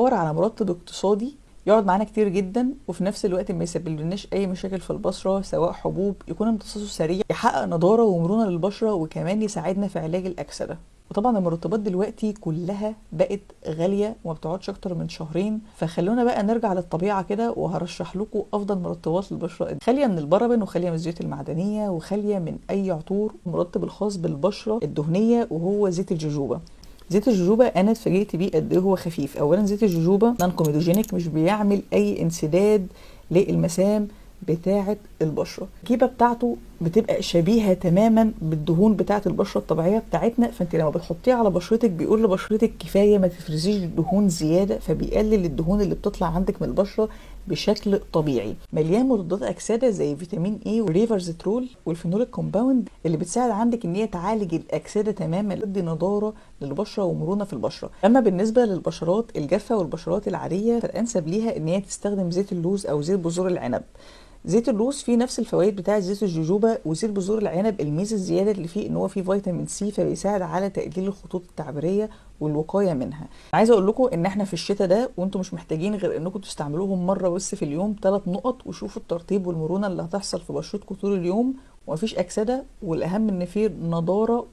بندور على مرطب اقتصادي يقعد معانا كتير جدا وفي نفس الوقت ما يسببلناش اي مشاكل في البشره، سواء حبوب، يكون امتصاصه سريع، يحقق نضاره ومرونه للبشره، وكمان يساعدنا في علاج الاكسده. وطبعا المرطبات دلوقتي كلها بقت غاليه وما بتقعدش اكتر من شهرين، فخلونا بقى نرجع للطبيعه كده، وهرشح لكم افضل مرطبات للبشره، خاليه من البرابن وخاليه من الزيوت المعدنيه وخاليه من اي عطور. المرطب الخاص بالبشره الدهنيه وهو زيت الجوجوبا. زيت الجوجوبا انا اتفاجئت بيه قد ايه هو خفيف. اولا زيت الجوجوبا نون كوميدوجينيك، مش بيعمل اي انسداد للمسام بتاعه البشره. التركيبه بتاعته بتبقى شبيهه تماما بالدهون بتاعه البشره الطبيعيه بتاعتنا، فانت لما بتحطيه على بشرتك بيقول لبشرتك كفايه ما تفرزيش دهون زياده، فبيقلل الدهون اللي بتطلع عندك من البشره بشكل طبيعي. مليان مضادات اكسده زي فيتامين اي والريفرزترول والفينوليك كومباوند اللي بتساعد عندك ان هي تعالج الاكسده تماما، تدي نضاره للبشره ومرونه في البشره. اما بالنسبه للبشرات الجافه والبشرات العاديه فالانسب ليها ان هي تستخدم زيت اللوز او زيت بذور العنب. زيت اللوز فيه نفس الفوائد بتاعه زيت الجوجوبا، وزيت بذور العنب الميزه الزياده اللي فيه ان هو فيه فيتامين سي، فبيساعد على تقليل الخطوط التعبيريه والوقايه منها. عايزه اقول لكم ان احنا في الشتاء ده وانتم مش محتاجين غير انكم تستعملوهم مره بس في اليوم، 3 نقط، وشوفوا الترطيب والمرونه اللي هتحصل في بشرتكم طول اليوم، ومفيش اكسده، والاهم ان فيه نضاره